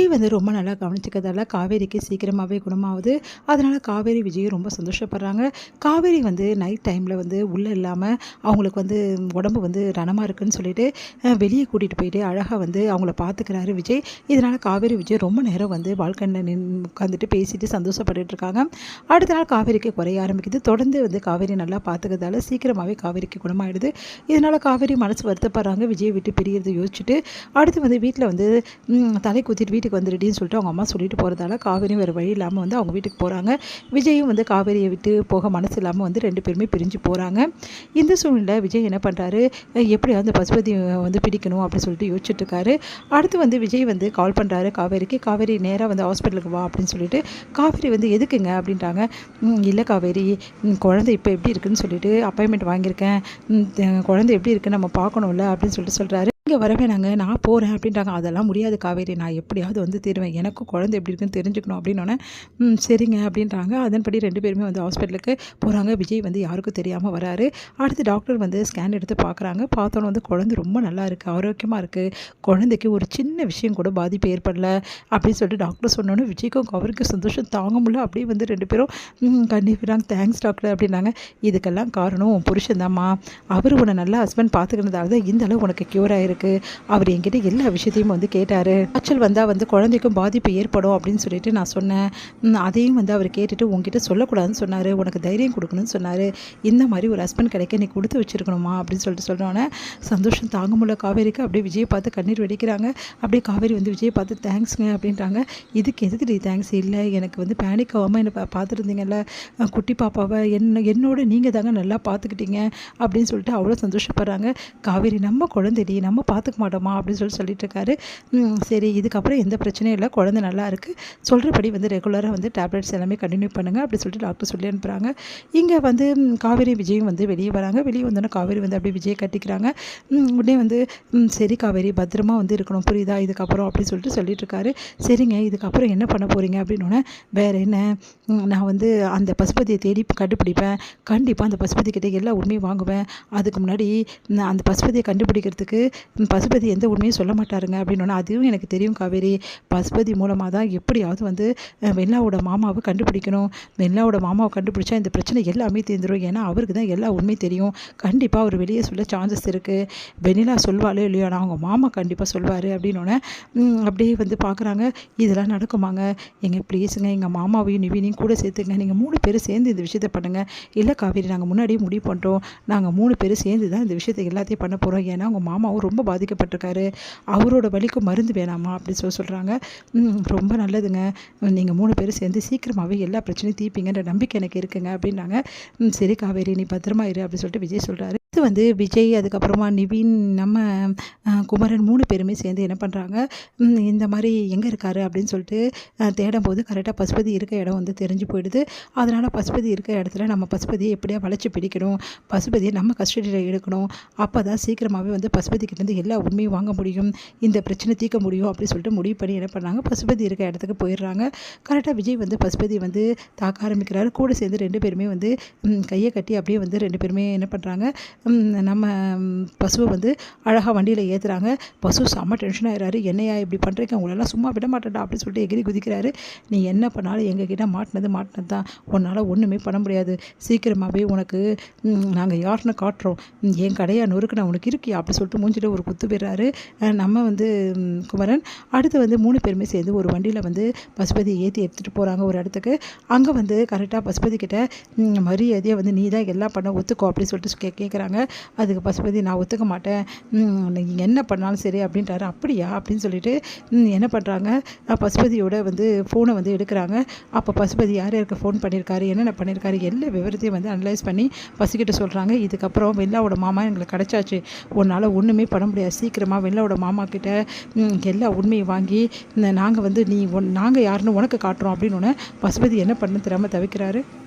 விஜய் வந்து ரொம்ப நல்லா கவனிச்சுக்கிறதால காவேரிக்கு சீக்கிரமாகவே குணமாகுது. அதனால் காவேரி விஜயும் ரொம்ப சந்தோஷப்படுறாங்க. காவேரி வந்து நைட் டைமில் வந்து உள்ளே இல்லாமல் அவங்களுக்கு வந்து உடம்பு வந்து ரணமாக இருக்குதுன்னு சொல்லிட்டு வெளியே கூட்டிகிட்டு போயிட்டு அழகாக வந்து அவங்கள பார்த்துக்கிறாரு விஜய். இதனால் காவேரி விஜய் ரொம்ப நேரம் வந்து பால்கனியில் உட்காந்துட்டு பேசிட்டு சந்தோஷப்பட்டுட்டு இருக்காங்க. அடுத்த நாள் காவேரிக்கு குறைய ஆரம்பிக்குது. தொடர்ந்து வந்து காவேரி நல்லா பார்த்துக்கிறதால சீக்கிரமாகவே காவேரிக்கு குணமாயிடுது. இதனால் காவேரி மனசு வருத்தப்படுறாங்க. விஜயை விட்டு பிரியறது யோசிச்சுட்டு அடுத்து வந்து வீட்டில் வந்து தலை குத்திட்டு வீட்டுக்கு வந்துடுடின்னு சொல்லிட்டு அவங்க அம்மா சொல்லிட்டு போகிறதால காவேரியும் வேறு வழி இல்லாமல் வந்து அவங்க வீட்டுக்கு போகிறாங்க. விஜயும் வந்து காவேரியை விட்டு போக மனசு இல்லாமல் வந்து 2 பேருமே பிரிஞ்சு போகிறாங்க. இந்த சூழ்நிலை விஜய் என்ன பண்ணுறாரு, எப்படியாவது அந்த பசுபதி வந்து பிடிக்கணும் அப்படின்னு சொல்லிட்டு யோசிச்சுட்டு இருக்காரு. அடுத்து வந்து விஜய் வந்து கால் பண்ணுறாரு காவேரிக்கு. காவேரி நேராக வந்து ஹாஸ்பிட்டலுக்கு வா அப்படின்னு சொல்லிட்டு காவேரி வந்து எதுக்குங்க அப்படின்றாங்க. இல்லை காவேரி, குழந்தை இப்போ எப்படி இருக்குன்னு சொல்லிட்டு அப்பாயின்மெண்ட் வாங்கியிருக்கேன், குழந்தை எப்படி இருக்குன்னு நம்ம பார்க்கணும்ல அப்படின்னு சொல்லிட்டு சொல்கிறாரு. இங்கே வர வேணாங்க, நான் போகிறேன் அப்படின்றாங்க. அதெல்லாம் முடியாது காவேரி, நான் எப்படியாவது வந்து தீருவேன், எனக்கும் குழந்தை எப்படி இருக்குன்னு தெரிஞ்சுக்கணும் அப்படின்னோடனே சரிங்க அப்படின்றாங்க. அதன்படி 2 பேருமே வந்து ஹாஸ்பிட்டலுக்கு போகிறாங்க. விஜய் வந்து யாருக்கும் தெரியாமல் வராரு. அடுத்து டாக்டர் வந்து ஸ்கேன் எடுத்து பார்க்குறாங்க. பார்த்தோன்னு வந்து குழந்தை ரொம்ப நல்லா இருக்குது, ஆரோக்கியமாக இருக்குது, குழந்தைக்கு ஒரு சின்ன விஷயம் கூட பாதிப்பு ஏற்படலை அப்படின்னு சொல்லிட்டு டாக்டர் சொன்னோன்னே விஜய்க்கும் அவருக்கு சந்தோஷம் தாங்க முடியல. அப்படியே வந்து 2 பேரும் கண்டிப்பாக தேங்க்ஸ் டாக்டர் அப்படின்னாங்க. இதுக்கெல்லாம் காரணம் உன் புருஷன் தான்மா, அவர் உன்னை நல்லா ஹஸ்பண்ட் பார்த்துக்கிறதால தான் இந்த அளவு உனக்கு க்யூர் ஆயிருக்கு. அவர் என்கிட்ட எல்லா விஷயத்தையும் வந்து கேட்டார். காய்ச்சல் வந்தால் வந்து குழந்தைக்கும் பாதிப்பு ஏற்படும் அப்படின்னு சொல்லிட்டு நான் சொன்னேன். அதையும் வந்து அவர் கேட்டுட்டு உங்ககிட்ட சொல்லக்கூடாதுன்னு சொன்னார், உனக்கு தைரியம் கொடுக்கணும்னு சொன்னார். இந்த மாதிரி ஒரு ஹஸ்பண்ட் கிடைக்க நீ கொடுத்து வச்சுருக்கணுமா அப்படின்னு சொல்லிட்டு சொன்னோன்னே சந்தோஷம் தாங்க முடியல காவேரிக்கு. அப்படியே விஜயை பார்த்து கண்ணீர் வெடிக்கிறாங்க. அப்படியே காவேரி வந்து விஜயை பார்த்து தேங்க்ஸுங்க அப்படின்றாங்க. இதுக்கு எதுக்கு தேங்க்ஸ், இல்லை எனக்கு வந்து பேனிக் ஆகாமல் என்னை பார்த்துருந்தீங்கல்ல, குட்டி பாப்பாவை என்னோட நீங்கள் தாங்க நல்லா பார்த்துக்கிட்டீங்க அப்படின்னு சொல்லிட்டு அவ்வளோ சந்தோஷப்படுறாங்க. காவேரி நம்ம குழந்தைடி, நம்ம பார்த்துக்க மாட்டோமா அப்படின்னு சொல்லிட்டு இருக்காரு. சரி, இதுக்கப்புறம் எந்த பிரச்சனையும் இல்லை, குழந்தை நல்லா இருக்குது, சொல்கிறபடி வந்து ரெகுலராக வந்து டேப்லெட்ஸ் எல்லாமே கண்டினியூ பண்ணுங்கள் அப்படி சொல்லிட்டு டாக்டர் சொல்லி அனுப்புகிறாங்க. இங்கே வந்து காவேரி விஜயும் வந்து வெளியே வராங்க. வெளியே வந்தோன்னே காவேரி வந்து அப்படியே விஜயை கட்டிக்கிறாங்க. உடனே வந்து சரி காவேரி, பத்திரமா வந்து இருக்கணும் புரியுதா இதுக்கப்புறம் அப்படின்னு சொல்லிட்டு இருக்காரு. சரிங்க, இதுக்கப்புறம் என்ன பண்ண போகிறீங்க அப்படின்னோடனே வேறு என்ன, நான் வந்து அந்த பசுபதியை தேடி கண்டுபிடிப்பேன், கண்டிப்பாக அந்த பசுபதி கிட்டே எல்லா உண்மையும் வாங்குவேன். அதுக்கு முன்னாடி அந்த பசுபதியை கண்டுபிடிக்கிறதுக்கு பசுபதி எந்த உண்மையும் சொல்ல மாட்டாருங்க அப்படின்னோன்னா அதுவும் எனக்கு தெரியும் காவேரி, பசுபதி மூலமாக தான் எப்படியாவது வந்து வெண்ணிலாவோட மாமாவை கண்டுபிடிக்கணும், வெண்ணிலாவோட மாமாவை கண்டுபிடிச்சா இந்த பிரச்சனை எல்லாமே தீர்ந்துடும், ஏன்னா அவருக்கு தான் எல்லா உண்மையும் தெரியும், கண்டிப்பாக அவர் வெளியே சொல்ல சான்சஸ் இருக்குது, வெண்ணிலா சொல்வாளே இல்லையோ ஆனால் அவங்க மாமா கண்டிப்பாக சொல்வார் அப்படின்னோடனே அப்படியே வந்து பார்க்குறாங்க. இதெல்லாம் நடக்குமாங்க, எங்கள் ப்ளீஸுங்க எங்கள் மாமாவையும் நிவினையும் கூட சேர்த்துங்க, நீங்கள் 3 பேரும் சேர்ந்து இந்த விஷயத்தை பண்ணுங்கள். இல்லை காவேரி, நாங்கள் முன்னாடியே முடிவு பண்ணுறோம், நாங்கள் 3 பேரும் சேர்ந்து தான் இந்த விஷயத்தை எல்லாத்தையும் பண்ண போகிறோம், ஏன்னா அவங்க மாமாவும் ரொம்ப பாதிக்கப்பட்டிருக்காரு, அவரோட வலிக்கும் மருந்து வேணாமா அப்படின்னு சொல்கிறாங்க. ரொம்ப நல்லதுங்க, நீங்கள் 3 பேரும் சேர்ந்து சீக்கிரமாகவே எல்லா பிரச்சனையும் தீர்ப்பீங்கன்ற நம்பிக்கை எனக்கு இருக்குங்க அப்படின்னாங்க. சரி காவேரி, நீ பத்திரமா இரு அப்படின்னு சொல்லிட்டு விஜய் சொல்கிறாரு. இது வந்து விஜய் அதுக்கப்புறமா நிவின் நம்ம குமரன் 3 பேருமே சேர்ந்து என்ன பண்ணுறாங்க, இந்த மாதிரி எங்கே இருக்காரு அப்படின்னு சொல்லிட்டு தேடும்போது கரெக்டாக பசுபதி இருக்க இடம் வந்து தெரிஞ்சு போயிடுது. அதனால் பசுபதி இருக்க இடத்துல நம்ம பசுபதியை எப்படியா வளைச்சி பிடிக்கணும், பசுபதியை நம்ம கஸ்டடியில் எடுக்கணும், அப்போ தான் சீக்கிரமாகவே வந்து பசுபதிக்கிட்டேருந்து எல்லா உண்மையும் வாங்க முடியும், இந்த பிரச்சனை தீர்க்க முடியும் அப்படின்னு சொல்லிட்டு முடிவு பண்ணி என்ன பண்ணாங்க, பசுபதி இருக்க இடத்துக்கு போயிடுறாங்க. கரெக்டாக விஜய் வந்து பசுபதி வந்து தாக்க ஆரம்பிக்கிறாரு. கூட சேர்ந்து 2 பேருமே வந்து கையை கட்டி அப்படியே வந்து 2 பேருமே என்ன பண்ணுறாங்க, நம்ம பசுவை வந்து அழகாக வண்டியில் ஏற்றுறாங்க. பசு செம்ம டென்ஷன் ஆகிறாரு. என்னையா இப்படி பண்ணுறீங்க, உங்களெல்லாம் சும்மா விட மாட்டேன்டா அப்படின்னு சொல்லிட்டு எகிரி குதிக்கிறாரு. நீ என்ன பண்ணாலும் எங்ககிட்ட மாட்டினது தான், உன்னால் ஒன்றுமே பண்ண முடியாது, சீக்கிரமாகவே உனக்கு நாங்கள் யாருன்னு காட்டுறோம், என் கடையா நொறுக்கு நான் உனக்கு இருக்கியா அப்படி சொல்லிட்டு மூஞ்சிட்டு ஒரு குத்து போயிடுறாரு நம்ம வந்து குமரன். அடுத்து வந்து 3 பேருமே சேர்ந்து ஒரு வண்டியில் வந்து பசுபதியை ஏற்றி எடுத்துகிட்டு போகிறாங்க ஒரு இடத்துக்கு. அங்கே வந்து கரெக்டாக பசுபதி கிட்ட மரியாதையாக வந்து நீ தான் எல்லாம் பண்ண ஒத்துக்கோ அப்படின்னு சொல்லிட்டு கேட்குறாங்க. அதுக்கு பசுபதி நான் ஒத்துக்க மாட்டேன், நீங்கள் என்ன பண்ணாலும் சரி அப்படின்றாரு. அப்படியா அப்படின்னு சொல்லிட்டு என்ன பண்ணுறாங்க, பசுபதியோட வந்து ஃபோனை வந்து எடுக்கிறாங்க. அப்போ பசுபதி யார் யாருக்கு ஃபோன் பண்ணியிருக்காரு, என்னென்ன பண்ணியிருக்காரு, எல்லா விவரத்தையும் வந்து அனலைஸ் பண்ணி பசுக்கிட்ட சொல்கிறாங்க. இதுக்கப்புறம் வெண்ணிலாவோட மாமா எங்களுக்கு கிடச்சாச்சு, உன்னால் ஒன்றுமே பண்ண முடியாது, சீக்கிரமாக வெண்ணிலாவோட மாமா கிட்ட எல்லா உண்மையை வாங்கி நாங்கள் வந்து நாங்கள் யாருன்னு உனக்கு காட்டுறோம் அப்படின்னு பசுபதி என்ன பண்ண தெரியாமல் தவிக்கிறாரு.